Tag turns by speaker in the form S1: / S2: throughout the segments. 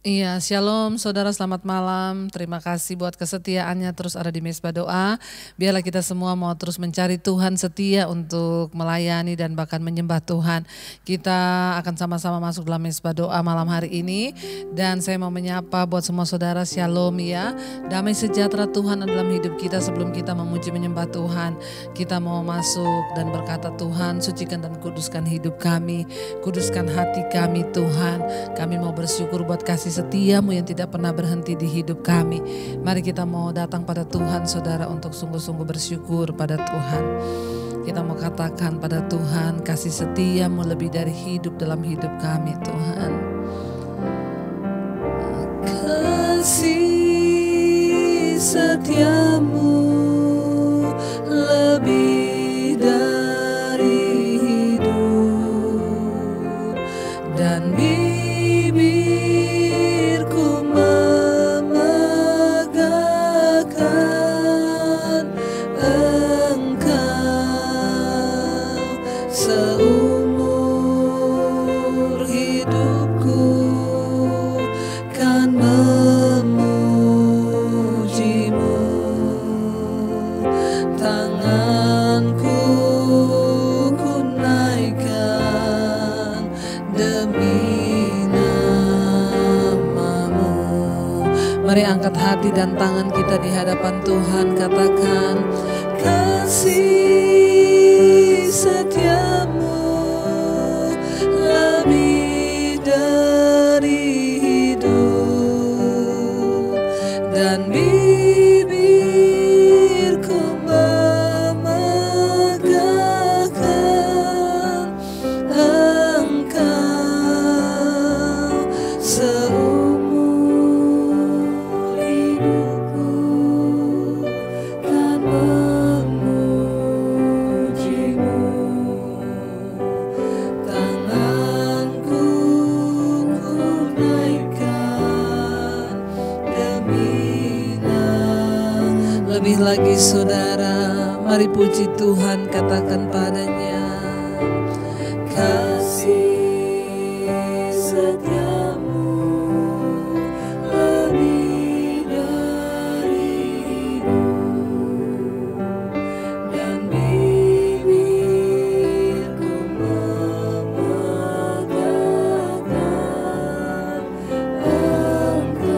S1: Iya, shalom saudara, selamat malam. Terima kasih buat kesetiaannya terus ada di Mezbah Doa. Biarlah kita semua mau terus mencari Tuhan setia untuk melayani dan bahkan menyembah Tuhan. Kita akan sama-sama masuk dalam Mezbah Doa malam hari ini. Dan saya mau menyapa buat semua saudara, shalom ya. Damai sejahtera Tuhan dalam hidup kita. Sebelum kita memuji menyembah Tuhan, kita mau masuk dan berkata, Tuhan sucikan dan kuduskan hidup kami, kuduskan hati kami Tuhan. Kami mau bersyukur buat kasih setiamu yang tidak pernah berhenti di hidup kami. Mari kita mau datang pada Tuhan saudara untuk sungguh-sungguh bersyukur pada Tuhan. Kita mau katakan pada Tuhan, kasih setiamu lebih dari hidup dalam hidup kami Tuhan. Kasih setiamu lebih dari hidup dan mari angkat hati dan tangan kita di hadapan Tuhan, katakan kasih setiamu lebih dari hidup dan bibirku memegahkan Engkau lebih lagi saudara, mari puji Tuhan, katakan padanya, kasih setiamu lebih dari hidup dan bibirku memegahkan Engkau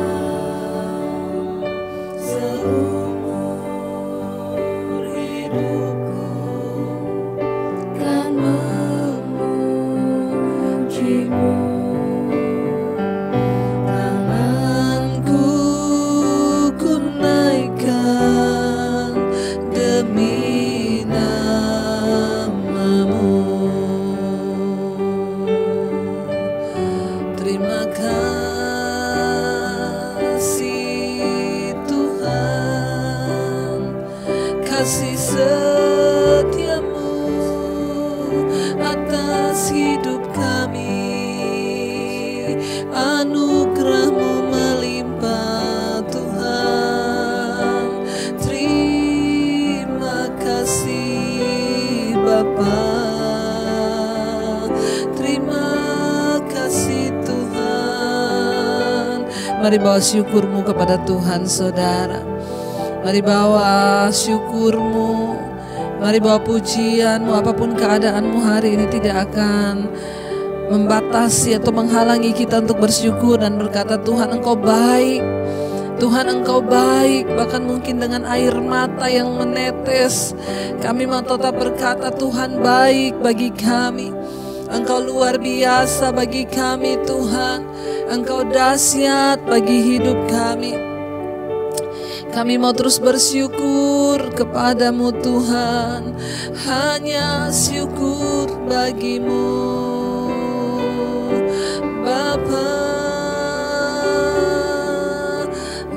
S1: kasih setiamu atas hidup kami, anugerahmu melimpah Tuhan. Terima kasih Bapa, terima kasih Tuhan. Mari bawa syukurmu kepada Tuhan saudara. Mari bawa syukurmu, mari bawa pujianmu, apapun keadaanmu hari ini tidak akan membatasi atau menghalangi kita untuk bersyukur dan berkata, Tuhan Engkau baik, Tuhan Engkau baik, bahkan mungkin dengan air mata yang menetes, kami mau tetap berkata, Tuhan baik bagi kami, Engkau luar biasa bagi kami Tuhan, Engkau dahsyat bagi hidup kami. Kami mau terus bersyukur kepadamu Tuhan, hanya syukur bagimu Bapa.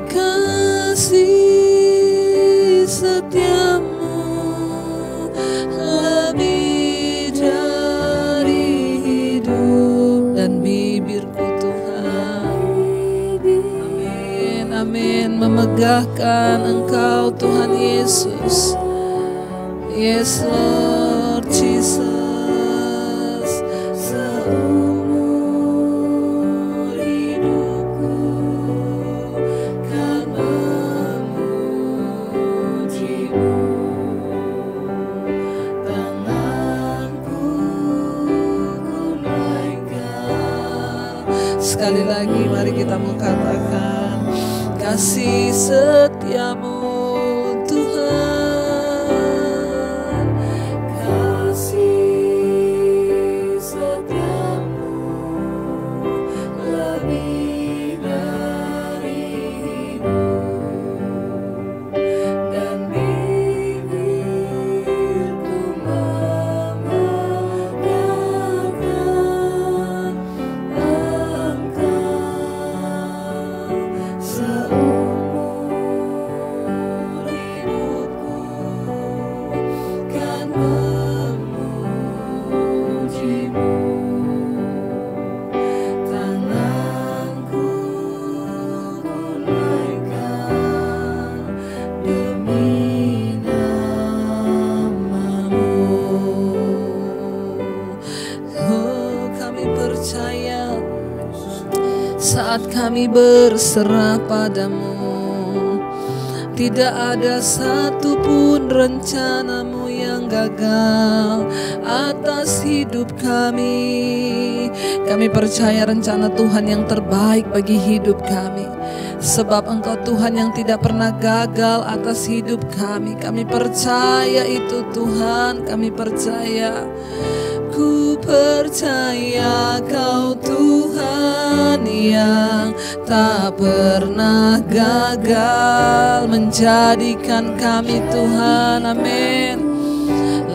S1: Kasih setiamu lebih dari hidup dan bibirku amin, memegahkan Engkau Tuhan Yesus. Yes Lord Jesus. Seumur hidupku Sekali lagi mari kita mau katakan kasih setiamu Tuhan, kasih setiamu lebih dari hidup, dan bibirku memegangkan Engkau seumur hidupku, kan memujimu. Tanganku naikkan demi nama-Mu. Oh, kami percaya saat kami berserah padamu, tidak ada satupun rencana-Mu yang gagal atas hidup kami. Kami percaya rencana Tuhan yang terbaik bagi hidup kami, sebab Engkau Tuhan yang tidak pernah gagal atas hidup kami. Kami percaya itu Tuhan, kami percaya. Ku percaya Kau Tuhan yang tak pernah gagal menjadikan kami Tuhan, amin,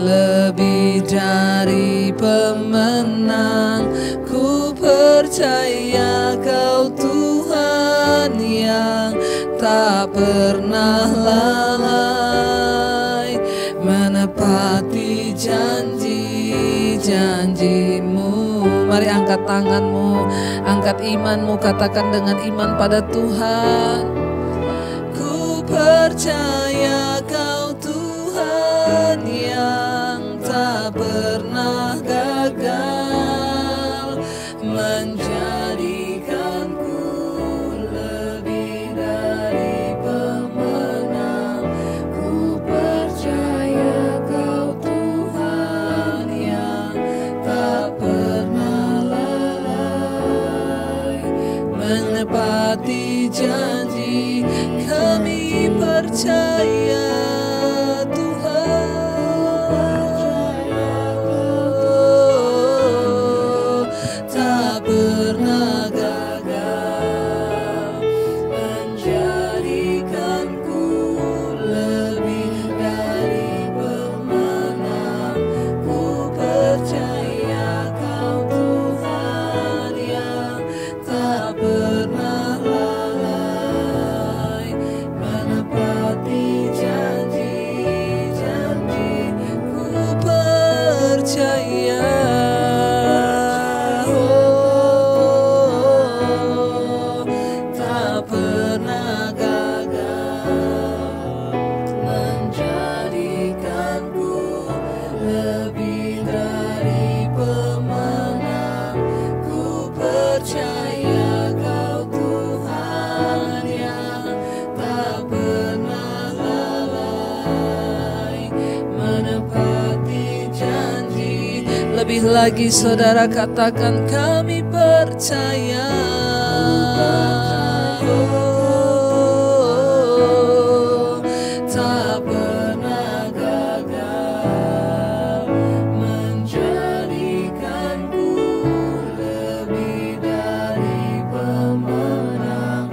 S1: lebih dari pemenang. Ku percaya Kau Tuhan yang tak pernah lalai menepati janji-janji-Mu. Mari angkat tanganmu, angkat imanmu, katakan dengan iman pada Tuhan. Ku percaya Kau Tuhan yang tak pernah gagal menjadikanku lebih dari pemenang. Ku percaya Kau Tuhan yang tak pernah lalai menepati janji. Kami percaya tak pernah gagal menjadikanku lebih dari pemenang. Ku percaya Kau Tuhan yang tak pernah lalai menepati janji-janji. Ku percaya tak pernah gagal menjadikanku lebih dari pemenang. Ku percaya Kau Tuhan yang tak pernah lalai menepati janji. Lebih lagi saudara katakan kami percaya. Tak pernah gagal menjadikanku lebih dari pemenang.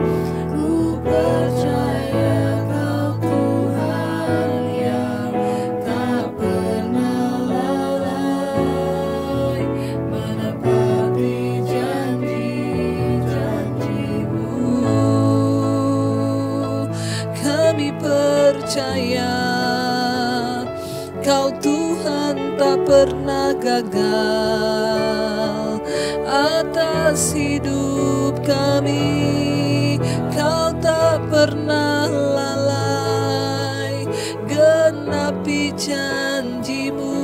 S1: Ku percaya Kau Tuhan yang tak pernah lalai menepati janji-janji-Mu. Kami percaya Kau Tuhan tak pernah gagal atas hidup kami. Kau tak pernah lalai genapi janji-Mu.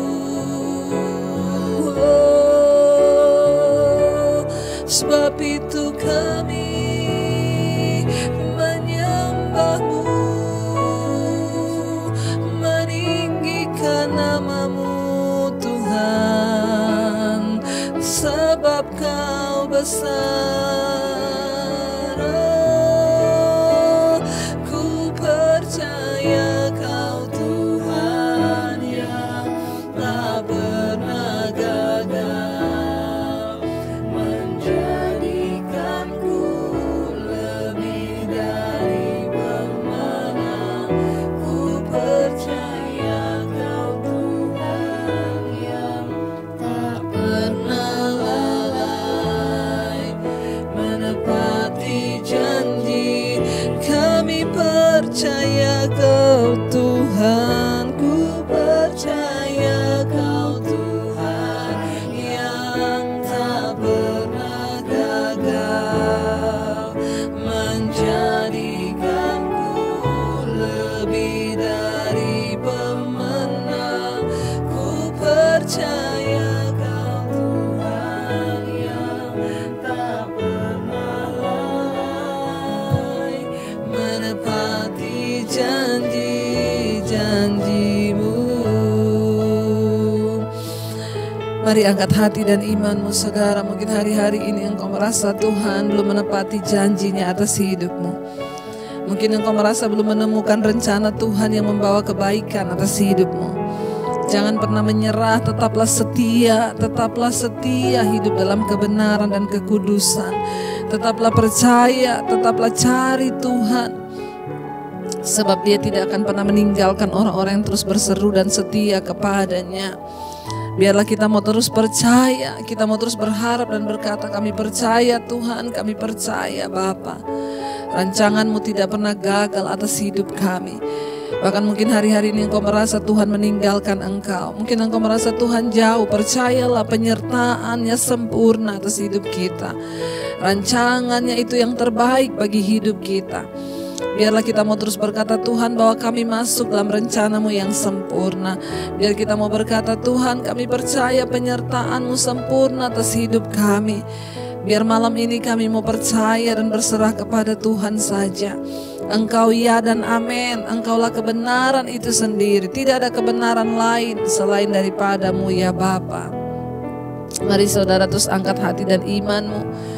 S1: Sebab itu kami menyembah-Mu, meninggikan nama-Mu Tuhan. sebab Kau besar. Oh, ku percaya Kau Tuhan yang tak pernah gagal, menjadikanku lebih dari pemenang. Ku percaya Kau Tuhan yang tak pernah lalai, menepati janji. Kami percaya Kau Tuhan, ku percaya Kau Tuhan yang tak pernah gagal, menjadikanku lebih dari pemenang. Ku percaya Kau Tuhan yang tak pernah lalai, menepati janji-janji-Mu. Mari angkat hati dan imanmu saudara. Mungkin hari-hari ini engkau merasa Tuhan belum menepati janjinya atas hidupmu. Mungkin engkau merasa belum menemukan rencana Tuhan yang membawa kebaikan atas hidupmu. Jangan pernah menyerah, tetaplah setia hidup dalam kebenaran dan kekudusan. Tetaplah percaya, tetaplah cari Tuhan. Sebab Dia tidak akan pernah meninggalkan orang-orang yang terus berseru dan setia kepadanya. Biarlah kita mau terus percaya, kita mau terus berharap dan berkata, kami percaya Tuhan, kami percaya Bapa. Rancangan-Mu tidak pernah gagal atas hidup kami. Bahkan mungkin hari-hari ini engkau merasa Tuhan meninggalkan engkau. Mungkin engkau merasa Tuhan jauh. Percayalah penyertaan-Nya sempurna atas hidup kita. Rancangan-Nya itu yang terbaik bagi hidup kita. Biarlah kita mau terus berkata, Tuhan, bahwa kami masuk dalam rencana-Mu yang sempurna. Biar kita mau berkata, Tuhan, kami percaya penyertaan-Mu sempurna atas hidup kami. Biar malam ini kami mau percaya dan berserah kepada Tuhan saja. Engkau ya dan amin. Engkaulah kebenaran itu sendiri. Tidak ada kebenaran lain selain daripada-Mu ya Bapa. Mari saudara terus angkat hati dan imanmu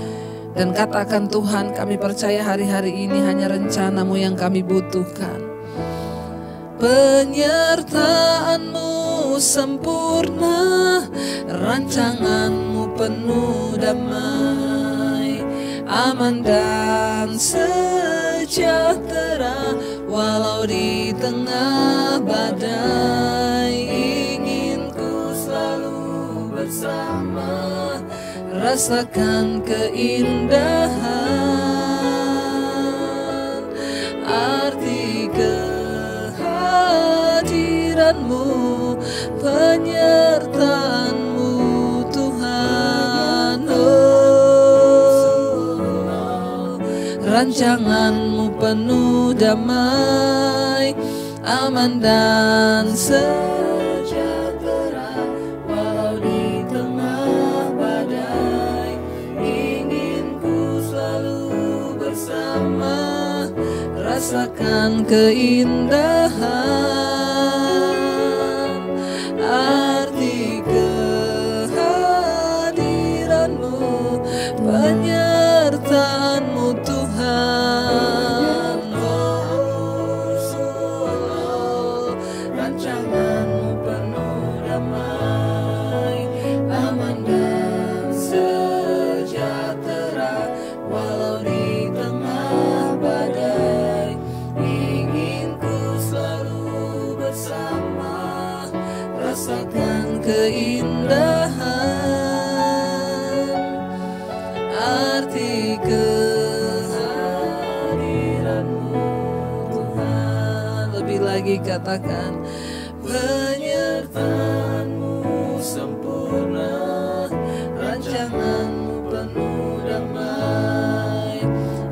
S1: dan katakan, Tuhan, kami percaya hari-hari ini hanya rencana-Mu yang kami butuhkan. Penyertaan-Mu sempurna, rancangan-Mu penuh damai, aman dan sejahtera walau di tengah badai. Ingin ku selalu bersama, rasakan keindahan arti kehadiran-Mu, penyertaan-Mu Tuhan. Oh, rancangan-Mu penuh damai, aman dan sejahtera walau di tengah badai. Ingin ku selalu bersama, rasakan keindahan arti kehadiran-Mu, penyertaan-Mu Tuhan. Oh, rancangan-Mu penuh damai, aman dan sejahtera walau di tengah badai. Ingin ku selalu bersama, rasakan keindahan arti kehadiran-Mu Tuhan. Lebih lagi katakan, penyertaan-Mu sempurna, rancangan-Mu penuh damai,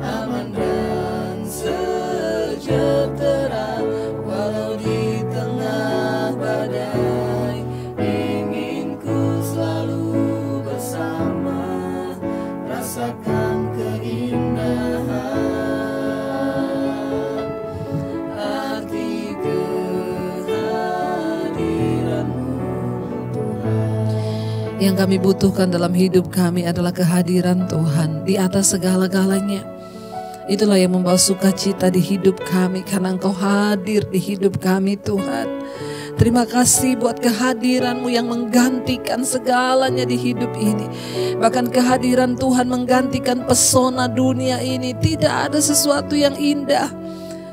S1: aman dan sejahtera walau di tengah badai. Ingin ku selalu bersama, rasakan keindahan arti kehadiran-Mu Tuhan. Yang kami butuhkan dalam hidup kami adalah kehadiran Tuhan di atas segala-galanya. Itulah yang membawa sukacita di hidup kami karena Engkau hadir di hidup kami Tuhan. Terima kasih buat kehadiran-Mu yang menggantikan segalanya di hidup ini. Bahkan kehadiran Tuhan menggantikan pesona dunia ini. Tidak ada sesuatu yang indah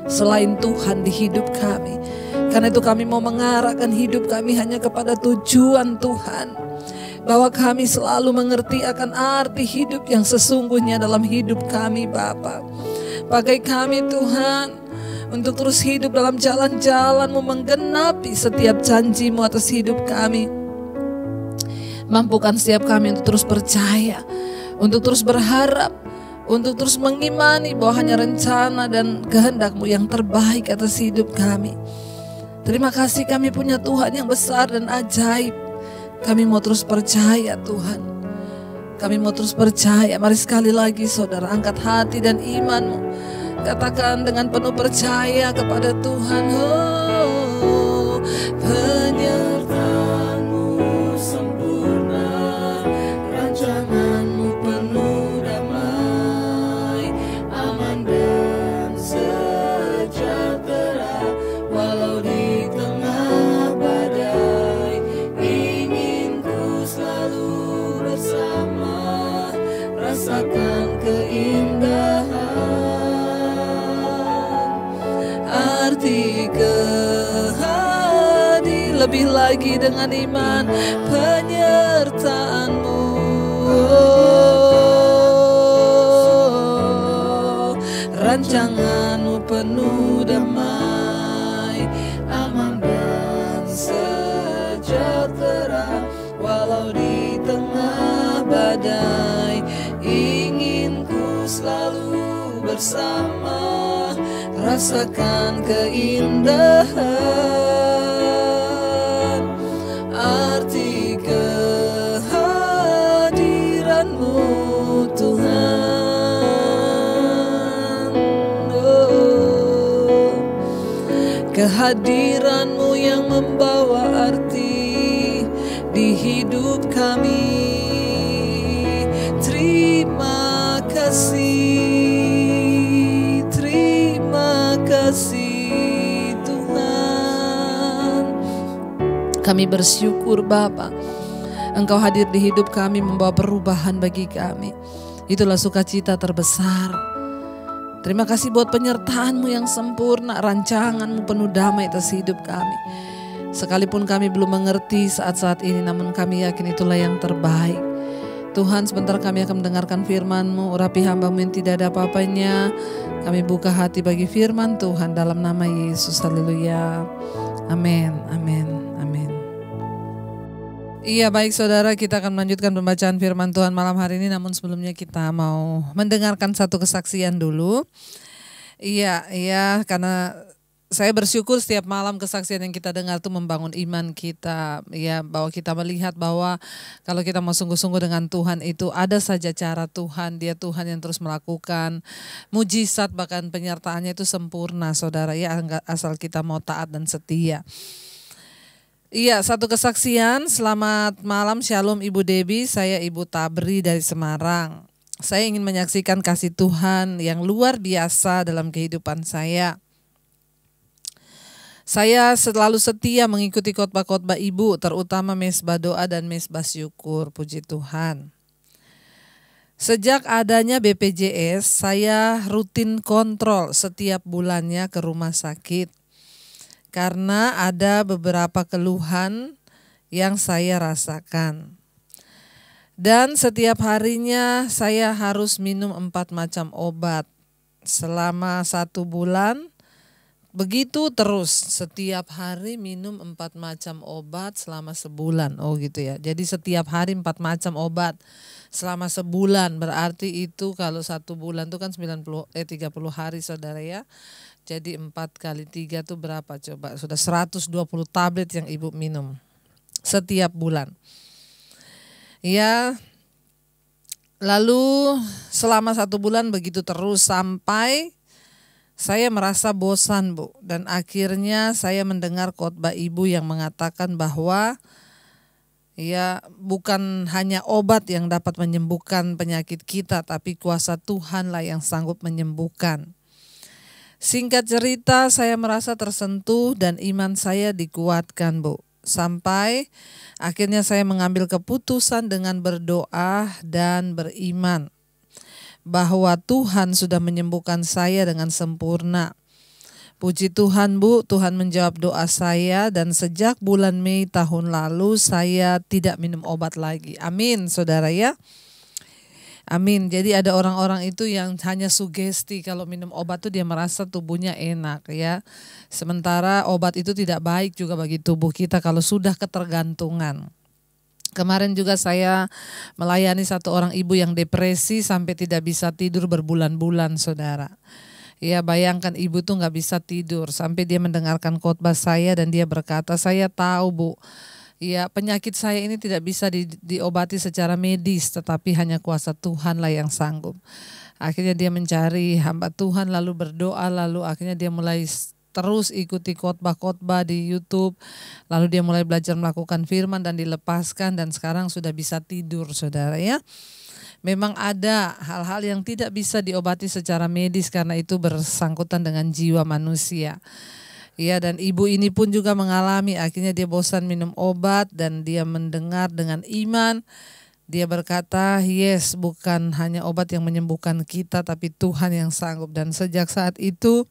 S1: selain Tuhan di hidup kami. Karena itu kami mau mengarahkan hidup kami hanya kepada tujuan Tuhan. Bahwa kami selalu mengerti akan arti hidup yang sesungguhnya dalam hidup kami Bapa. Pakai kami Tuhan untuk terus hidup dalam jalan-jalan-Mu, menggenapi setiap janji-Mu atas hidup kami. Mampukan setiap kami untuk terus percaya, untuk terus berharap, untuk terus mengimani bahwa hanya rencana dan kehendak-Mu yang terbaik atas hidup kami. Terima kasih kami punya Tuhan yang besar dan ajaib. Kami mau terus percaya Tuhan. Kami mau terus percaya. Mari sekali lagi saudara, angkat hati dan imanmu. Katakan dengan penuh percaya kepada Tuhan. Oh, penyertaan-Mu sempurna, rancangan-Mu penuh damai, aman dan sejahtera, walau di tengah badai. Ingin ku selalu bersama, rasakan keindahan. Arti kehadiran lebih lagi dengan iman, penyertaan-Mu. Rancangan-Mu penuh damai, aman dan sejahtera, walau di tengah badai. Ingin ku selalu bersama, rasakan keindahan. Arti kehadiran-Mu Tuhan. Oh, kehadiran-Mu yang membawa arti di hidup kami. Terima kasih, terima kasih Tuhan. Kami bersyukur Bapa, Engkau hadir di hidup kami membawa perubahan bagi kami. Itulah sukacita terbesar. Terima kasih buat penyertaan-Mu yang sempurna, rancangan-Mu penuh damai atas hidup kami. Sekalipun kami belum mengerti saat-saat ini, namun kami yakin itulah yang terbaik. Tuhan, sebentar kami akan mendengarkan firman-Mu. Urapi hamba-Mu yang tidak ada apa-apanya. Kami buka hati bagi firman Tuhan dalam nama Yesus. Haleluya. Amin, amin, amin. Iya, baik saudara, kita akan melanjutkan pembacaan firman Tuhan malam hari ini. Namun sebelumnya kita mau mendengarkan satu kesaksian dulu. Iya, karena saya bersyukur setiap malam kesaksian yang kita dengar itu membangun iman kita, ya, bahwa kita melihat bahwa kalau kita mau sungguh-sungguh dengan Tuhan itu ada saja cara Tuhan, Dia Tuhan yang terus melakukan mujizat, bahkan penyertaannya itu sempurna saudara, ya, asal kita mau taat dan setia. Iya, satu kesaksian. Selamat malam, Shalom Ibu Debbie, saya Ibu Tabri dari Semarang. Saya ingin menyaksikan kasih Tuhan yang luar biasa dalam kehidupan saya. Saya selalu setia mengikuti khotbah-khotbah Ibu, terutama mesbah doa dan mesbah syukur, puji Tuhan. Sejak adanya BPJS, saya rutin kontrol setiap bulannya ke rumah sakit. Karena ada beberapa keluhan yang saya rasakan. Dan setiap harinya saya harus minum 4 macam obat selama 1 bulan. Begitu terus, setiap hari minum 4 macam obat selama sebulan. Oh gitu ya. Jadi setiap hari 4 macam obat selama sebulan. Berarti itu kalau 1 bulan itu kan 30 hari saudara ya. Jadi 4 kali 3 itu berapa coba? Sudah 120 tablet yang Ibu minum setiap bulan. Ya, lalu selama 1 bulan begitu terus sampai saya merasa bosan, Bu, dan akhirnya saya mendengar khotbah Ibu yang mengatakan bahwa Ya, bukan hanya obat yang dapat menyembuhkan penyakit kita, tapi kuasa Tuhanlah yang sanggup menyembuhkan. Singkat cerita, saya merasa tersentuh dan iman saya dikuatkan, Bu. Sampai akhirnya saya mengambil keputusan dengan berdoa dan beriman bahwa Tuhan sudah menyembuhkan saya dengan sempurna. Puji Tuhan, Bu, Tuhan menjawab doa saya dan sejak bulan Mei tahun lalu saya tidak minum obat lagi. Amin, saudara ya. Amin. Jadi ada orang-orang itu yang hanya sugesti kalau minum obat itu dia merasa tubuhnya enak ya. Sementara obat itu tidak baik juga bagi tubuh kita kalau sudah ketergantungan. Kemarin juga saya melayani satu orang ibu yang depresi sampai tidak bisa tidur berbulan-bulan, saudara. Ya, bayangkan ibu tuh nggak bisa tidur sampai dia mendengarkan khotbah saya dan dia berkata, saya tahu, Bu, ya penyakit saya ini tidak bisa diobati secara medis, tetapi hanya kuasa Tuhanlah yang sanggup. Akhirnya dia mencari hamba Tuhan lalu berdoa, lalu akhirnya dia mulai terus ikuti khotbah-khotbah di YouTube, lalu dia mulai belajar melakukan firman dan dilepaskan dan sekarang sudah bisa tidur, saudara ya. Memang ada hal-hal yang tidak bisa diobati secara medis karena itu bersangkutan dengan jiwa manusia. Ya, dan ibu ini pun juga mengalami, akhirnya dia bosan minum obat dan dia mendengar dengan iman. Dia berkata, yes, bukan hanya obat yang menyembuhkan kita, tapi Tuhan yang sanggup. Dan sejak saat itu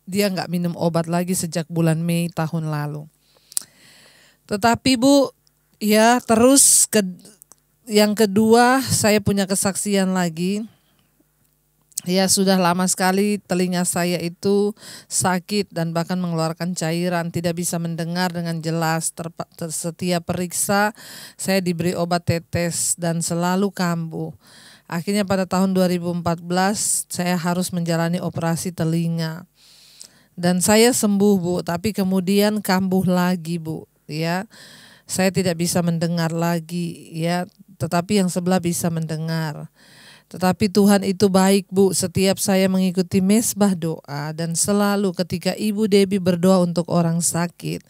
S1: dia nggak minum obat lagi sejak bulan Mei tahun lalu. Tetapi Bu, ya terus yang kedua saya punya kesaksian lagi. Ya sudah lama sekali telinga saya itu sakit dan bahkan mengeluarkan cairan, tidak bisa mendengar dengan jelas. Setiap periksa saya diberi obat tetes dan selalu kambuh. Akhirnya pada tahun 2014 saya harus menjalani operasi telinga. Dan saya sembuh, Bu, tapi kemudian kambuh lagi, Bu, ya. Saya tidak bisa mendengar lagi, ya, tetapi yang sebelah bisa mendengar. Tetapi Tuhan itu baik, Bu. Setiap saya mengikuti mesbah doa dan selalu ketika Ibu Debbie berdoa untuk orang sakit,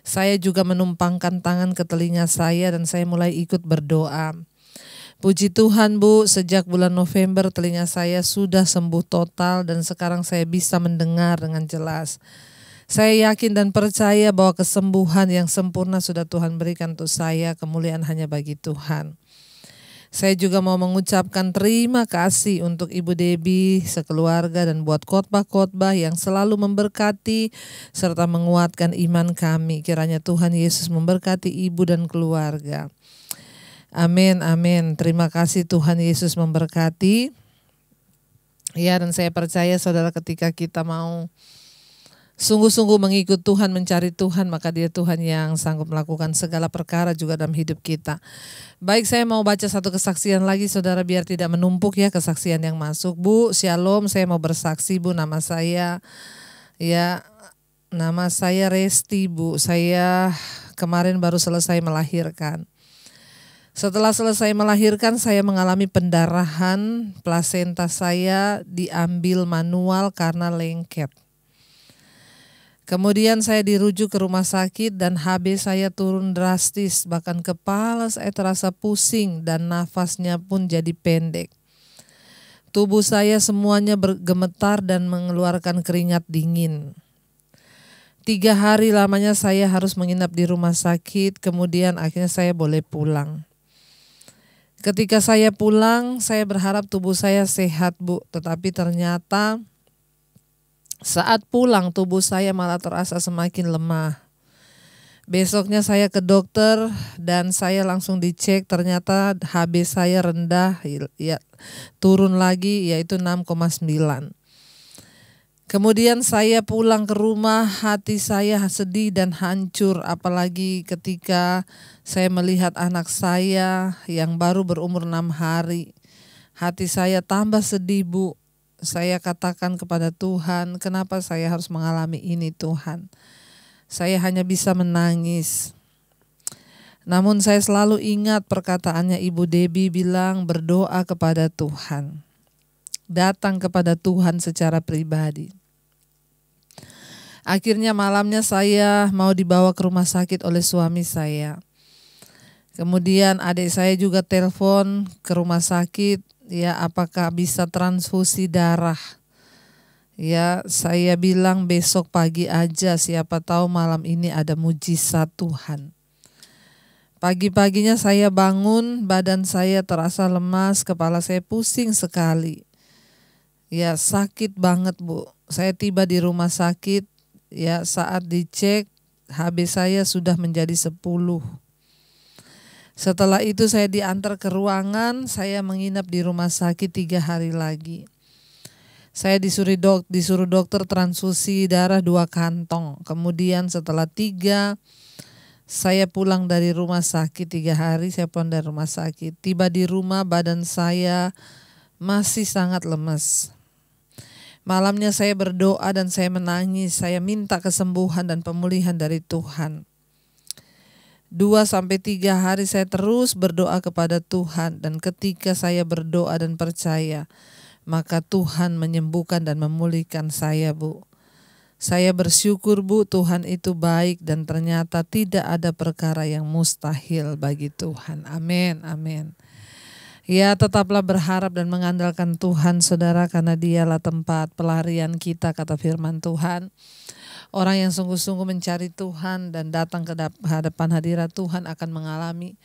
S1: saya juga menumpangkan tangan ke telinga saya dan saya mulai ikut berdoa. Puji Tuhan, Bu, sejak bulan November telinga saya sudah sembuh total dan sekarang saya bisa mendengar dengan jelas. Saya yakin dan percaya bahwa kesembuhan yang sempurna sudah Tuhan berikan untuk saya, kemuliaan hanya bagi Tuhan. Saya juga mau mengucapkan terima kasih untuk Ibu Debbie sekeluarga dan buat khotbah-khotbah yang selalu memberkati serta menguatkan iman kami. Kiranya Tuhan Yesus memberkati Ibu dan keluarga. Amin, amin. Terima kasih, Tuhan Yesus memberkati. Ya, dan saya percaya saudara ketika kita mau sungguh-sungguh mengikut Tuhan, mencari Tuhan, maka Dia Tuhan yang sanggup melakukan segala perkara juga dalam hidup kita. Baik, saya mau baca satu kesaksian lagi saudara biar tidak menumpuk ya kesaksian yang masuk. Bu, shalom, saya mau bersaksi, Bu. Nama saya Resti, Bu. Saya kemarin baru selesai melahirkan. Setelah selesai melahirkan, saya mengalami pendarahan, plasenta saya diambil manual karena lengket. Kemudian saya dirujuk ke rumah sakit dan HB saya turun drastis, bahkan kepala saya terasa pusing dan nafasnya pun jadi pendek. Tubuh saya semuanya bergemetar dan mengeluarkan keringat dingin. 3 hari lamanya saya harus menginap di rumah sakit, kemudian akhirnya saya boleh pulang. Ketika saya pulang, saya berharap tubuh saya sehat, Bu, tetapi ternyata saat pulang tubuh saya malah terasa semakin lemah. Besoknya saya ke dokter dan saya langsung dicek, ternyata HB saya rendah, ya, turun lagi yaitu 6,9. Kemudian saya pulang ke rumah, hati saya sedih dan hancur, apalagi ketika saya melihat anak saya yang baru berumur 6 hari. Hati saya tambah sedih, Bu. Saya katakan kepada Tuhan, kenapa saya harus mengalami ini, Tuhan? Saya hanya bisa menangis. Namun saya selalu ingat perkataannya Ibu Debbie bilang, berdoa kepada Tuhan. Datang kepada Tuhan secara pribadi. Akhirnya malamnya saya mau dibawa ke rumah sakit oleh suami saya. Kemudian adik saya juga telepon ke rumah sakit, ya apakah bisa transfusi darah. Ya saya bilang besok pagi aja, siapa tahu malam ini ada mujizat Tuhan. Pagi-paginya saya bangun, badan saya terasa lemas, kepala saya pusing sekali. Ya sakit banget Bu. Saya tiba di rumah sakit, ya saat dicek HB saya sudah menjadi 10. Setelah itu saya diantar ke ruangan, saya menginap di rumah sakit 3 hari lagi. Saya disuruh dokter transfusi darah 2 kantong. Kemudian setelah 3, saya pulang dari rumah sakit 3 hari, saya pulang dari rumah sakit. Tiba di rumah badan saya masih sangat lemas. Malamnya saya berdoa dan saya menangis, saya minta kesembuhan dan pemulihan dari Tuhan. 2-3 hari saya terus berdoa kepada Tuhan, dan ketika saya berdoa dan percaya, maka Tuhan menyembuhkan dan memulihkan saya Bu. Saya bersyukur Bu, Tuhan itu baik dan ternyata tidak ada perkara yang mustahil bagi Tuhan. Amin, amin. Ya tetaplah berharap dan mengandalkan Tuhan saudara, karena Dialah tempat pelarian kita, kata firman Tuhan. Orang yang sungguh-sungguh mencari Tuhan dan datang ke hadapan hadirat Tuhan akan mengalami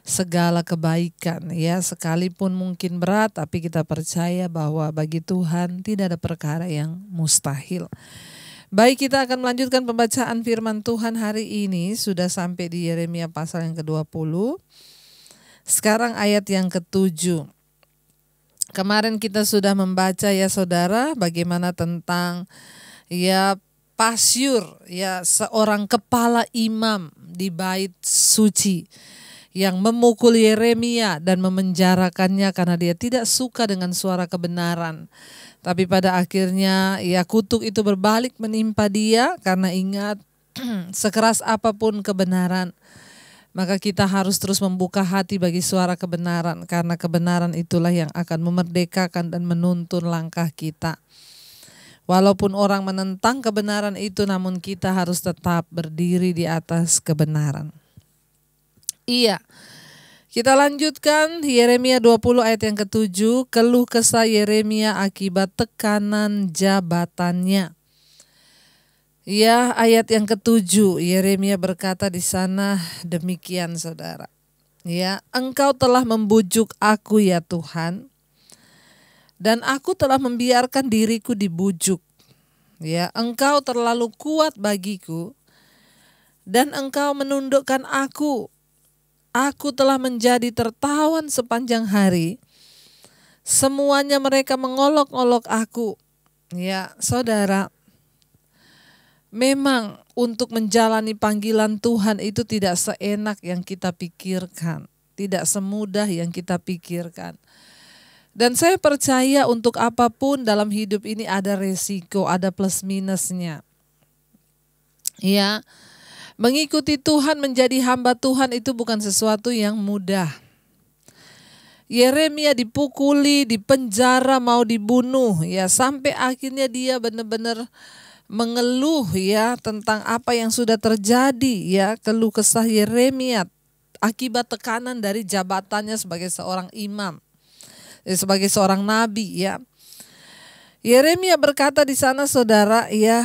S1: segala kebaikan, ya sekalipun mungkin berat, tapi kita percaya bahwa bagi Tuhan tidak ada perkara yang mustahil. Baik, kita akan melanjutkan pembacaan firman Tuhan hari ini, sudah sampai di Yeremia pasal yang ke-20. Sekarang ayat yang ke-7. Kemarin kita sudah membaca ya saudara, bagaimana tentang ya Pasyur, ya seorang kepala imam di bait suci yang memukul Yeremia dan memenjarakannya karena dia tidak suka dengan suara kebenaran. Tapi pada akhirnya ya kutuk itu berbalik menimpa dia, karena ingat sekeras apapun kebenaran, maka kita harus terus membuka hati bagi suara kebenaran, karena kebenaran itulah yang akan memerdekakan dan menuntun langkah kita. Walaupun orang menentang kebenaran itu, namun kita harus tetap berdiri di atas kebenaran. Iya, kita lanjutkan Yeremia 20 ayat yang ke-7, keluh kesah Yeremia akibat tekanan jabatannya. Ya, ayat yang ke-7, Yeremia berkata di sana demikian saudara. Ya, Engkau telah membujuk aku ya Tuhan, dan aku telah membiarkan diriku dibujuk. Ya, Engkau terlalu kuat bagiku, dan Engkau menundukkan aku. Aku telah menjadi tertawan sepanjang hari. Semuanya mereka mengolok-olok aku. Ya, saudara, memang untuk menjalani panggilan Tuhan itu tidak seenak yang kita pikirkan, tidak semudah yang kita pikirkan. Dan saya percaya untuk apapun dalam hidup ini ada resiko, ada plus minusnya. Ya, mengikuti Tuhan, menjadi hamba Tuhan itu bukan sesuatu yang mudah. Yeremia dipukuli, dipenjara, mau dibunuh, ya sampai akhirnya dia benar-benar mengeluh ya tentang apa yang sudah terjadi, ya keluh kesah Yeremia akibat tekanan dari jabatannya sebagai seorang imam. Sebagai seorang nabi ya. Yeremia berkata di sana saudara, ya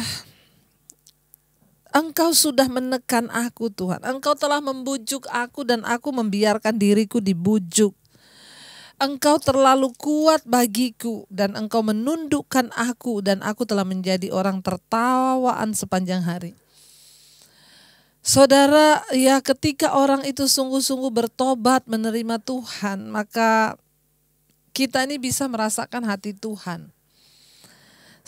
S1: Engkau sudah menekan aku Tuhan. Engkau telah membujuk aku dan aku membiarkan diriku dibujuk. Engkau terlalu kuat bagiku dan Engkau menundukkan aku dan aku telah menjadi orang tertawaan sepanjang hari. Saudara, ya ketika orang itu sungguh-sungguh bertobat menerima Tuhan, maka kita ini bisa merasakan hati Tuhan.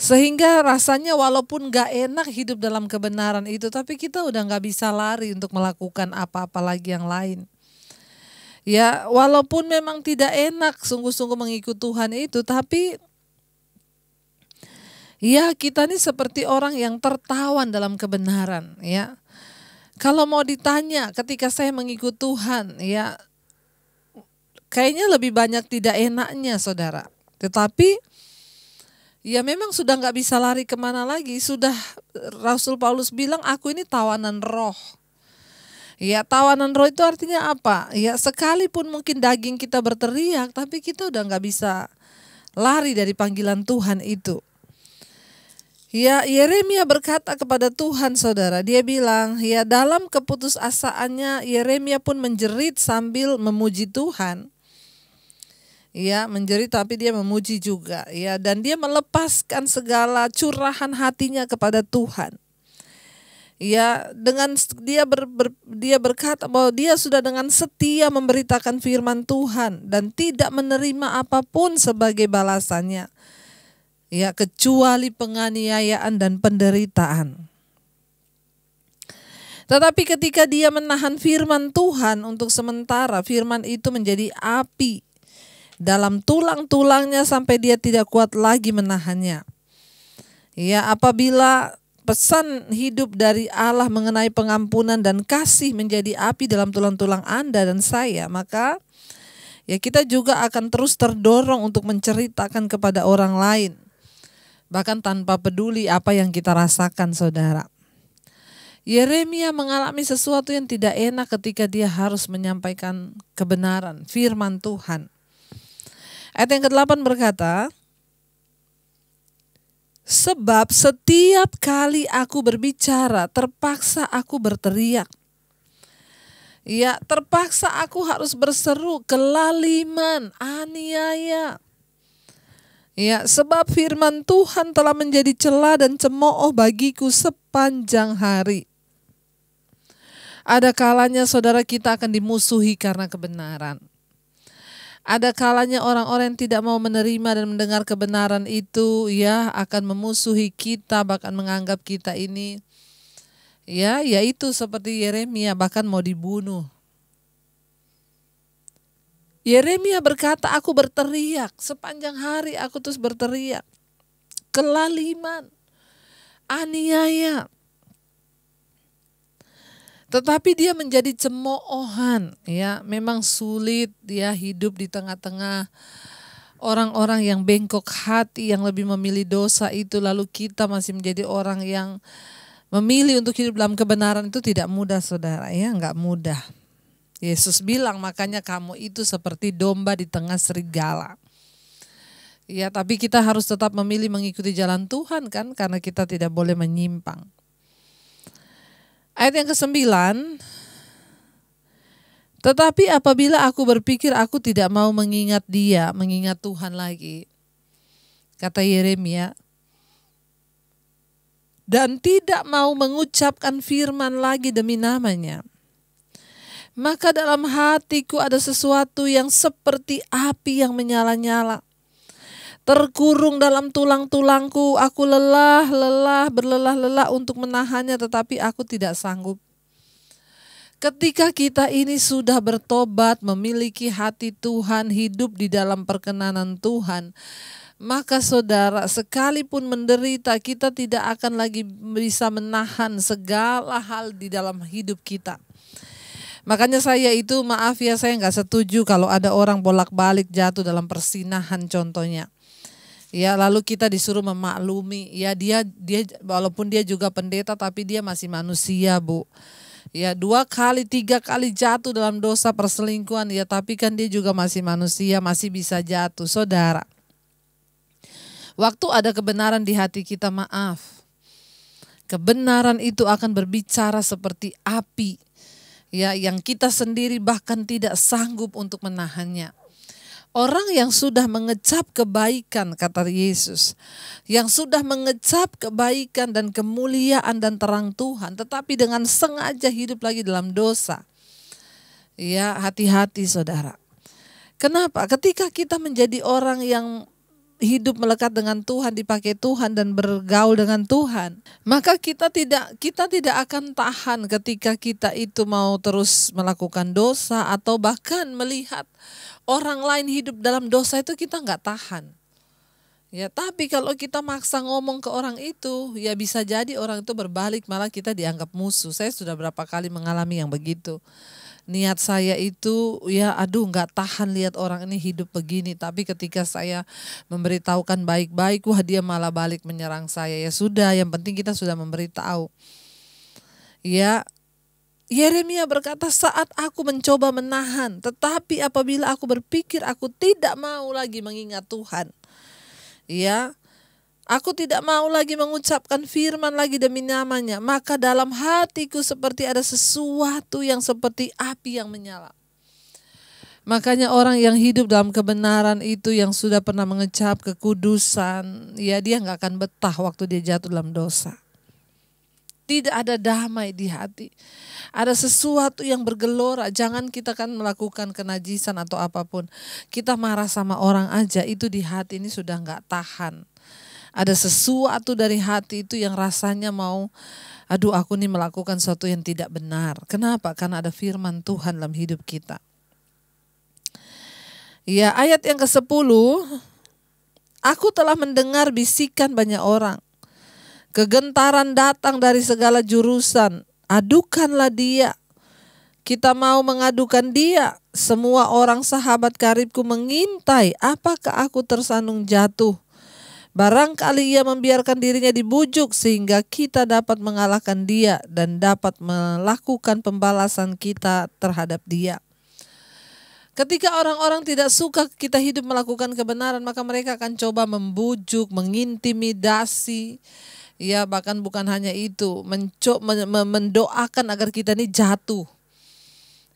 S1: Sehingga rasanya walaupun gak enak hidup dalam kebenaran itu, tapi kita udah gak bisa lari untuk melakukan apa-apa lagi yang lain. Ya walaupun memang tidak enak sungguh-sungguh mengikut Tuhan itu, tapi ya kita ini seperti orang yang tertawan dalam kebenaran ya. Kalau mau ditanya ketika saya mengikut Tuhan ya, kayaknya lebih banyak tidak enaknya saudara. Tetapi ya memang sudah gak bisa lari kemana lagi. Sudah Rasul Paulus bilang aku ini tawanan roh. Ya, tawanan roh itu artinya apa? Ya, sekalipun mungkin daging kita berteriak, tapi kita udah nggak bisa lari dari panggilan Tuhan itu. Ya, Yeremia berkata kepada Tuhan, saudara, dia bilang, ya dalam keputusasaannya Yeremia pun menjerit sambil memuji Tuhan. Ya, menjerit tapi dia memuji juga, ya, dan dia melepaskan segala curahan hatinya kepada Tuhan. Ya, dengan dia berkata bahwa dia sudah dengan setia memberitakan firman Tuhan dan tidak menerima apapun sebagai balasannya. Ya, kecuali penganiayaan dan penderitaan. Tetapi ketika dia menahan firman Tuhan untuk sementara, firman itu menjadi api dalam tulang-tulangnya sampai dia tidak kuat lagi menahannya. Ya, apabila pesan hidup dari Allah mengenai pengampunan dan kasih menjadi api dalam tulang-tulang Anda dan saya, maka ya kita juga akan terus terdorong untuk menceritakan kepada orang lain. Bahkan tanpa peduli apa yang kita rasakan, saudara. Yeremia mengalami sesuatu yang tidak enak ketika dia harus menyampaikan kebenaran, firman Tuhan. Ayat yang ke-8 berkata, sebab setiap kali aku berbicara, terpaksa aku berteriak. Ya, terpaksa aku harus berseru, kelaliman, aniaya. Ya, sebab firman Tuhan telah menjadi celah dan cemooh bagiku sepanjang hari. Ada kalanya saudara kita akan dimusuhi karena kebenaran. Ada kalanya orang-orang yang tidak mau menerima dan mendengar kebenaran itu, ya, akan memusuhi kita, bahkan menganggap kita ini, ya, yaitu seperti Yeremia, bahkan mau dibunuh. Yeremia berkata, aku berteriak, sepanjang hari aku terus berteriak. Kelaliman, aniaya. Tetapi dia menjadi cemoohan, ya, memang sulit dia hidup di tengah-tengah orang-orang yang bengkok hati, yang lebih memilih dosa itu, lalu kita masih menjadi orang yang memilih untuk hidup dalam kebenaran itu tidak mudah, saudara, ya, enggak mudah. Yesus bilang, makanya kamu itu seperti domba di tengah serigala. Ya, tapi kita harus tetap memilih mengikuti jalan Tuhan kan, karena kita tidak boleh menyimpang. Ayat yang ke-9, tetapi apabila aku berpikir aku tidak mau mengingat dia, mengingat Tuhan lagi, kata Yeremia, dan tidak mau mengucapkan firman lagi demi namanya, maka dalam hatiku ada sesuatu yang seperti api yang menyala-nyala. Terkurung dalam tulang-tulangku, aku berlelah-lelah untuk menahannya, tetapi aku tidak sanggup. Ketika kita ini sudah bertobat, memiliki hati Tuhan, hidup di dalam perkenanan Tuhan, maka saudara, sekalipun menderita, kita tidak akan lagi bisa menahan segala hal di dalam hidup kita. Makanya saya itu, maaf ya, saya nggak setuju kalau ada orang bolak-balik jatuh dalam persinahan contohnya. Ya, lalu kita disuruh memaklumi, ya dia walaupun dia juga pendeta tapi dia masih manusia, Bu. Ya, 2 kali 3 kali jatuh dalam dosa perselingkuhan, ya tapi kan dia juga masih manusia, masih bisa jatuh. Saudara, waktu ada kebenaran di hati kita, maaf, kebenaran itu akan berbicara seperti api, ya, yang kita sendiri bahkan tidak sanggup untuk menahannya. Orang yang sudah mengecap kebaikan, kata Yesus, yang sudah mengecap kebaikan dan kemuliaan dan terang Tuhan, tetapi dengan sengaja hidup lagi dalam dosa. Ya, hati-hati saudara. Kenapa? Ketika kita menjadi orang yang hidup melekat dengan Tuhan, dipakai Tuhan dan bergaul dengan Tuhan, maka kita tidak akan tahan ketika kita itu mau terus melakukan dosa atau bahkan melihat orang lain hidup dalam dosa itu kita nggak tahan. Ya, tapi kalau kita maksa ngomong ke orang itu, ya bisa jadi orang itu berbalik, malah kita dianggap musuh. Saya sudah berapa kali mengalami yang begitu. Niat saya itu, ya aduh nggak tahan lihat orang ini hidup begini. Tapi ketika saya memberitahukan baik-baik, wah dia malah balik menyerang saya. Ya sudah, yang penting kita sudah memberitahu. Ya, Yeremia berkata, saat aku mencoba menahan, tetapi apabila aku berpikir aku tidak mau lagi mengingat Tuhan. Ya, aku tidak mau lagi mengucapkan firman lagi demi namanya. Maka dalam hatiku seperti ada sesuatu yang seperti api yang menyala. Makanya orang yang hidup dalam kebenaran itu, yang sudah pernah mengecap kekudusan, ya dia gak akan betah waktu dia jatuh dalam dosa. Tidak ada damai di hati. Ada sesuatu yang bergelora. Jangan kita kan melakukan kenajisan atau apapun. Kita marah sama orang aja, itu di hati ini sudah gak tahan. Ada sesuatu dari hati itu yang rasanya mau, aduh aku nih melakukan sesuatu yang tidak benar. Kenapa? Karena ada firman Tuhan dalam hidup kita. Ya, ayat yang ke-10, aku telah mendengar bisikan banyak orang. Kegentaran datang dari segala jurusan. Adukanlah dia. Kita mau mengadukan dia. Semua orang sahabat karibku mengintai. Apakah aku tersandung jatuh? Barangkali ia membiarkan dirinya dibujuk sehingga kita dapat mengalahkan dia dan dapat melakukan pembalasan kita terhadap dia. Ketika orang-orang tidak suka kita hidup melakukan kebenaran, maka mereka akan coba membujuk, mengintimidasi. Ya, bahkan bukan hanya itu, mendoakan agar kita ini jatuh.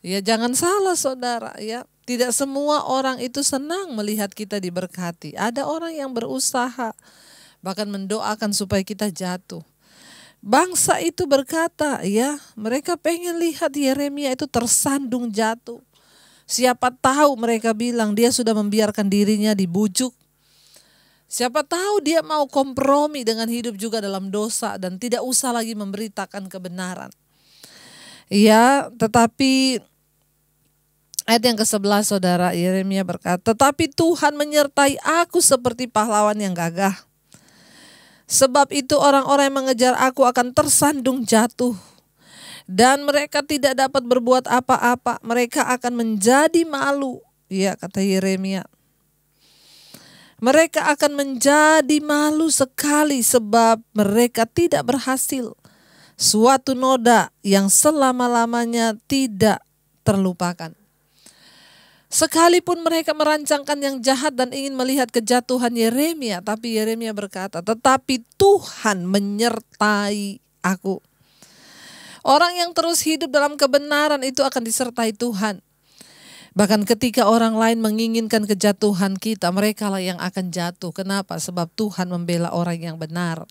S1: Ya, jangan salah saudara, ya. Tidak semua orang itu senang melihat kita diberkati. Ada orang yang berusaha, bahkan mendoakan supaya kita jatuh. Bangsa itu berkata, ya, mereka pengen lihat Yeremia itu tersandung jatuh. Siapa tahu mereka bilang dia sudah membiarkan dirinya dibujuk. Siapa tahu dia mau kompromi dengan hidup juga dalam dosa dan tidak usah lagi memberitakan kebenaran. Ya, tetapi ayat yang ke-11 saudara, Yeremia berkata, tetapi Tuhan menyertai aku seperti pahlawan yang gagah. Sebab itu orang-orang yang mengejar aku akan tersandung jatuh. Dan mereka tidak dapat berbuat apa-apa. Mereka akan menjadi malu. Ya, kata Yeremia. Mereka akan menjadi malu sekali sebab mereka tidak berhasil. Suatu noda yang selama-lamanya tidak terlupakan. Sekalipun mereka merancangkan yang jahat dan ingin melihat kejatuhan Yeremia, tapi Yeremia berkata, tetapi Tuhan menyertai aku. Orang yang terus hidup dalam kebenaran itu akan disertai Tuhan. Bahkan ketika orang lain menginginkan kejatuhan kita, mereka lah yang akan jatuh. Kenapa? Sebab Tuhan membela orang yang benar.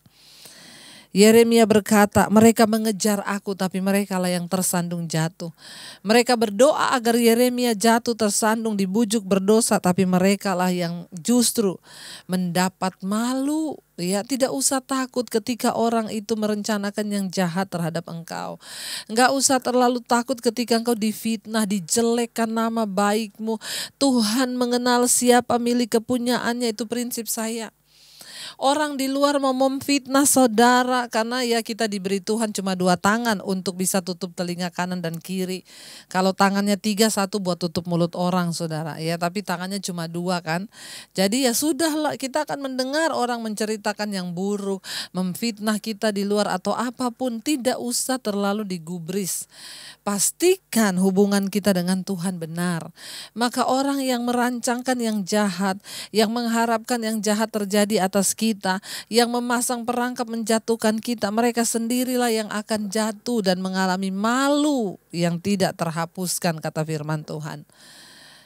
S1: Yeremia berkata, mereka mengejar aku tapi mereka lah yang tersandung jatuh. Mereka berdoa agar Yeremia jatuh tersandung dibujuk berdosa, tapi mereka lah yang justru mendapat malu. Ya, tidak usah takut ketika orang itu merencanakan yang jahat terhadap engkau. Enggak usah terlalu takut ketika engkau difitnah, dijelekkan nama baikmu. Tuhan mengenal siapa milik kepunyaannya, itu prinsip saya. Orang di luar mau memfitnah saudara karena ya kita diberi Tuhan cuma 2 tangan untuk bisa tutup telinga kanan dan kiri. Kalau tangannya 3, 1 buat tutup mulut orang saudara ya, tapi tangannya cuma 2 kan. Jadi ya sudahlah, kita akan mendengar orang menceritakan yang buruk, memfitnah kita di luar atau apapun, tidak usah terlalu digubris. Pastikan hubungan kita dengan Tuhan benar. Maka orang yang merancangkan yang jahat, yang mengharapkan yang jahat terjadi atas kita, yang memasang perangkap menjatuhkan kita, mereka sendirilah yang akan jatuh dan mengalami malu yang tidak terhapuskan, kata firman Tuhan.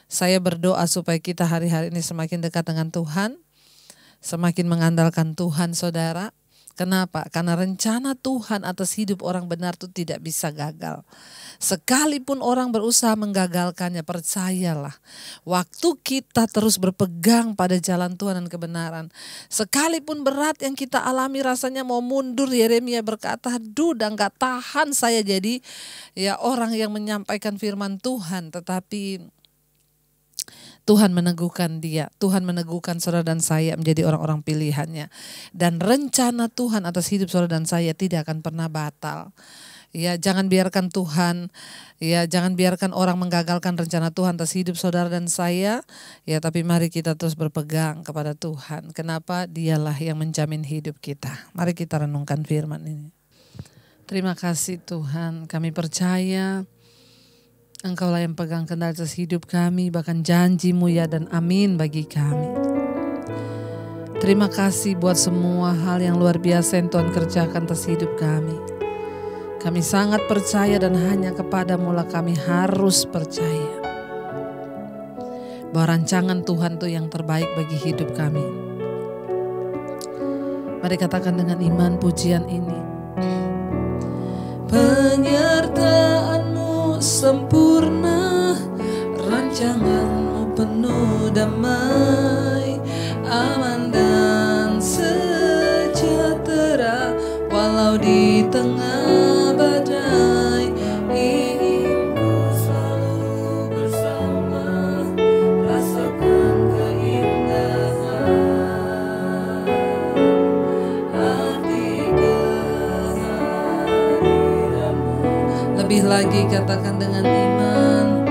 S1: Saya berdoa supaya kita hari-hari ini semakin dekat dengan Tuhan, semakin mengandalkan Tuhan saudara. Kenapa? Karena rencana Tuhan atas hidup orang benar itu tidak bisa gagal. Sekalipun orang berusaha menggagalkannya, percayalah, waktu kita terus berpegang pada jalan Tuhan dan kebenaran, sekalipun berat yang kita alami rasanya mau mundur, Yeremia berkata, aduh udah gak tahan saya jadi ya orang yang menyampaikan firman Tuhan, tetapi Tuhan meneguhkan dia, Tuhan meneguhkan saudara dan saya menjadi orang-orang pilihannya. Dan rencana Tuhan atas hidup saudara dan saya tidak akan pernah batal. Ya, jangan biarkan Tuhan, ya jangan biarkan orang menggagalkan rencana Tuhan atas hidup saudara dan saya. Ya, tapi mari kita terus berpegang kepada Tuhan. Kenapa? Dialah yang menjamin hidup kita. Mari kita renungkan firman ini. Terima kasih Tuhan, kami percaya Engkaulah yang pegang kendali atas hidup kami, bahkan janji-Mu ya dan amin bagi kami. Terima kasih buat semua hal yang luar biasa yang Tuhan kerjakan atas hidup kami. Kami sangat percaya dan hanya kepada-Mu lah kami harus percaya bahwa rancangan Tuhan itu yang terbaik bagi hidup kami. Mari katakan dengan iman pujian ini. Penyertaan-Mu sempurna, rancangan-Mu penuh damai, aman dan sejahtera, walau di tengah badai. Ingin ku selalu bersama, rasakan keindahan arti kehadiran-Mu. Lebih lagi katakan dengan iman.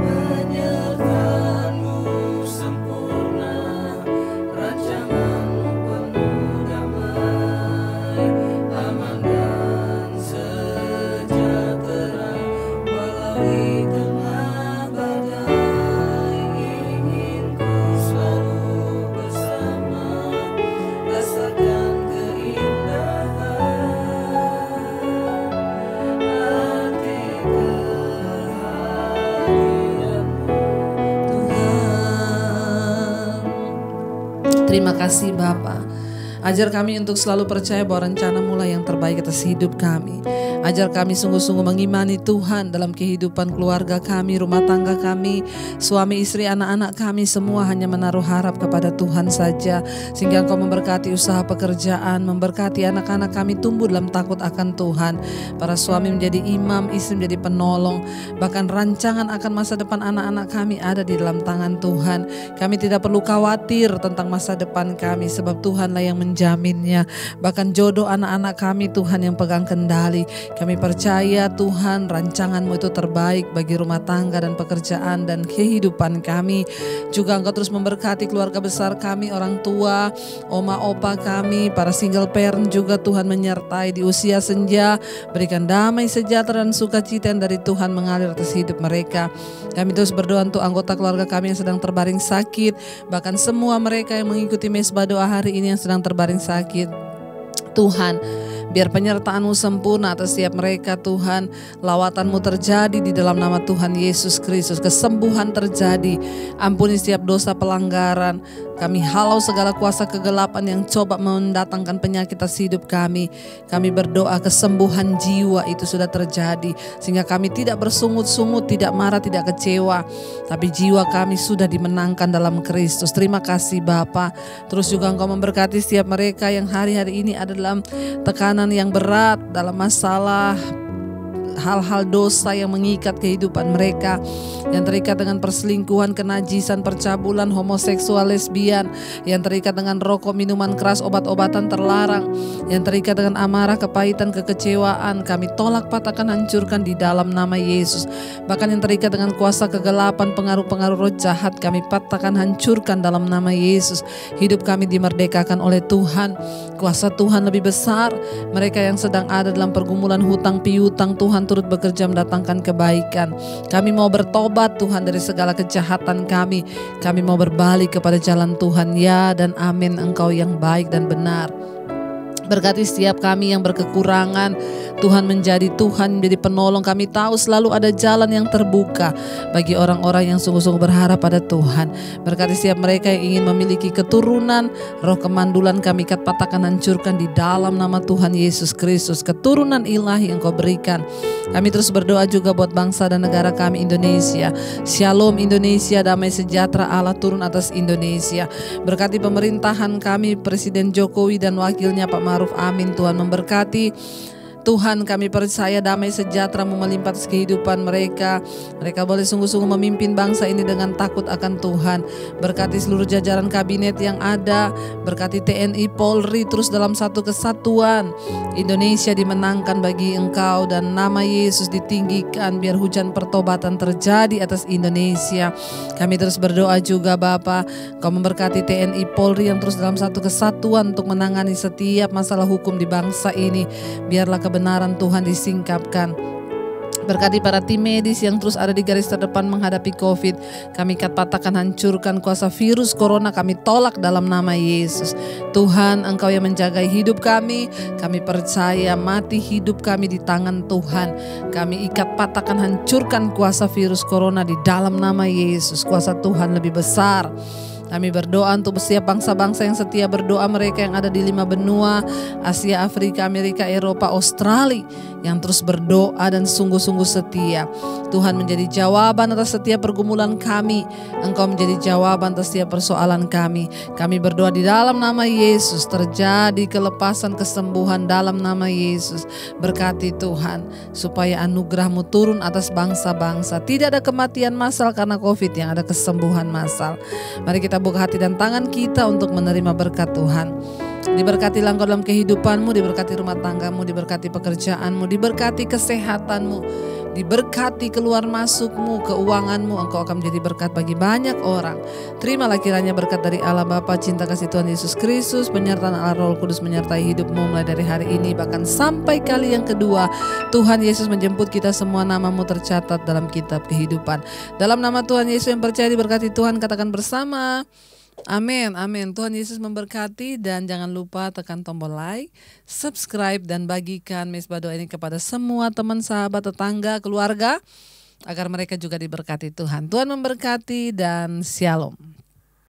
S1: Penyertaan-Mu sempurna, rancangan-Mu penuh damai, aman dan sejahtera, walau di tengah badai. Ingin ku selalu bersama, rasakan keindahan arti kehadiran-Mu, Tuhan. Terima kasih Bapa. Ajar kami untuk selalu percaya bahwa rencana-Mu lah yang terbaik atas hidup kami. Ajar kami sungguh-sungguh mengimani Tuhan dalam kehidupan keluarga kami, rumah tangga kami, suami, istri, anak-anak kami, semua hanya menaruh harap kepada Tuhan saja. Sehingga Engkau memberkati usaha pekerjaan, memberkati anak-anak kami tumbuh dalam takut akan Tuhan. Para suami menjadi imam, istri menjadi penolong. Bahkan rancangan akan masa depan anak-anak kami ada di dalam tangan Tuhan. Kami tidak perlu khawatir tentang masa depan kami, sebab Tuhanlah yang menjaminnya. Bahkan jodoh anak-anak kami Tuhan yang pegang kendali. Kami percaya Tuhan rancangan-Mu itu terbaik bagi rumah tangga dan pekerjaan dan kehidupan kami. Juga Engkau terus memberkati keluarga besar kami, orang tua, oma opa kami, para single parent juga Tuhan menyertai di usia senja. Berikan damai, sejahtera dan sukacita yang dari Tuhan mengalir atas hidup mereka. Kami terus berdoa untuk anggota keluarga kami yang sedang terbaring sakit. Bahkan semua mereka yang mengikuti mesbah doa hari ini yang sedang terbaring sakit. Tuhan, biar penyertaan-Mu sempurna atas setiap mereka Tuhan. Lawatan-Mu terjadi di dalam nama Tuhan Yesus Kristus. Kesembuhan terjadi. Ampuni setiap dosa pelanggaran. Kami halau segala kuasa kegelapan yang coba mendatangkan penyakit atas hidup kami. Kami berdoa kesembuhan jiwa itu sudah terjadi. Sehingga kami tidak bersungut-sungut, tidak marah, tidak kecewa. Tapi jiwa kami sudah dimenangkan dalam Kristus. Terima kasih Bapa. Terus juga Engkau memberkati setiap mereka yang hari-hari ini ada dalam tekanan yang berat, dalam masalah hal-hal dosa yang mengikat kehidupan mereka, yang terikat dengan perselingkuhan, kenajisan, percabulan, homoseksual, lesbian, yang terikat dengan rokok, minuman keras, obat-obatan terlarang, yang terikat dengan amarah, kepahitan, kekecewaan. Kami tolak, patahkan, hancurkan di dalam nama Yesus. Bahkan yang terikat dengan kuasa kegelapan, pengaruh-pengaruh roh jahat, kami patahkan, hancurkan dalam nama Yesus. Hidup kami dimerdekakan oleh Tuhan. Kuasa Tuhan lebih besar. Mereka yang sedang ada dalam pergumulan hutang piutang, Tuhan turut bekerja mendatangkan kebaikan. Kami mau bertobat Tuhan dari segala kejahatan kami. Kami mau berbalik kepada jalan Tuhan. Ya dan amin, Engkau yang baik dan benar. Berkati setiap kami yang berkekurangan. Tuhan menjadi Tuhan, menjadi penolong. Kami tahu selalu ada jalan yang terbuka bagi orang-orang yang sungguh-sungguh berharap pada Tuhan. Berkati setiap mereka yang ingin memiliki keturunan. Roh kemandulan kami ikat, patahkan, hancurkan di dalam nama Tuhan Yesus Kristus. Keturunan ilahi yang Kau berikan. Kami terus berdoa juga buat bangsa dan negara kami Indonesia. Shalom Indonesia, damai sejahtera Allah turun atas Indonesia. Berkati pemerintahan kami, Presiden Jokowi dan wakilnya Pak Ma'ruf, amin. Tuhan memberkati. Tuhan, kami percaya damai sejahtera melimpah atas kehidupan mereka. Mereka boleh sungguh-sungguh memimpin bangsa ini dengan takut akan Tuhan. Berkati seluruh jajaran kabinet yang ada. Berkati TNI, Polri terus dalam satu kesatuan. Indonesia dimenangkan bagi Engkau dan nama Yesus ditinggikan. Biar hujan pertobatan terjadi atas Indonesia. Kami terus berdoa juga Bapa, Kau memberkati TNI, Polri yang terus dalam satu kesatuan untuk menangani setiap masalah hukum di bangsa ini. Biarlah kebenaran kebenaran Tuhan disingkapkan. Berkati para tim medis yang terus ada di garis terdepan menghadapi COVID. Kami patahkan, hancurkan kuasa virus corona, kami tolak dalam nama Yesus. Tuhan, Engkau yang menjaga hidup kami. Kami percaya mati hidup kami di tangan Tuhan. Kami ikat, patahkan, hancurkan kuasa virus corona di dalam nama Yesus. Kuasa Tuhan lebih besar. Kami berdoa untuk setiap bangsa-bangsa yang setia berdoa, mereka yang ada di 5 benua, Asia, Afrika, Amerika, Eropa, Australia, yang terus berdoa dan sungguh-sungguh setia. Tuhan menjadi jawaban atas setiap pergumulan kami. Engkau menjadi jawaban atas setiap persoalan kami. Kami berdoa di dalam nama Yesus, terjadi kelepasan, kesembuhan dalam nama Yesus. Berkati Tuhan, supaya anugerah-Mu turun atas bangsa-bangsa. Tidak ada kematian massal karena COVID, yang ada kesembuhan massal. Mari kita buka hati dan tangan kita untuk menerima berkat Tuhan. Diberkatilah Engkau dalam kehidupanmu, diberkati rumah tanggamu, diberkati pekerjaanmu, diberkati kesehatanmu, diberkati keluar masukmu, keuanganmu. Engkau akan menjadi berkat bagi banyak orang. Terimalah kiranya berkat dari Allah Bapa, cinta kasih Tuhan Yesus Kristus, penyertaan Allah Roh Kudus menyertai hidupmu mulai dari hari ini bahkan sampai kali yang kedua. Tuhan Yesus menjemput kita semua, namamu tercatat dalam kitab kehidupan. Dalam nama Tuhan Yesus yang percaya diberkati Tuhan, katakan bersama. Amin, amin. Tuhan Yesus memberkati, dan jangan lupa tekan tombol like, subscribe, dan bagikan Mesbah Doa ini kepada semua teman, sahabat, tetangga, keluarga, agar mereka juga diberkati Tuhan. Tuhan memberkati dan shalom.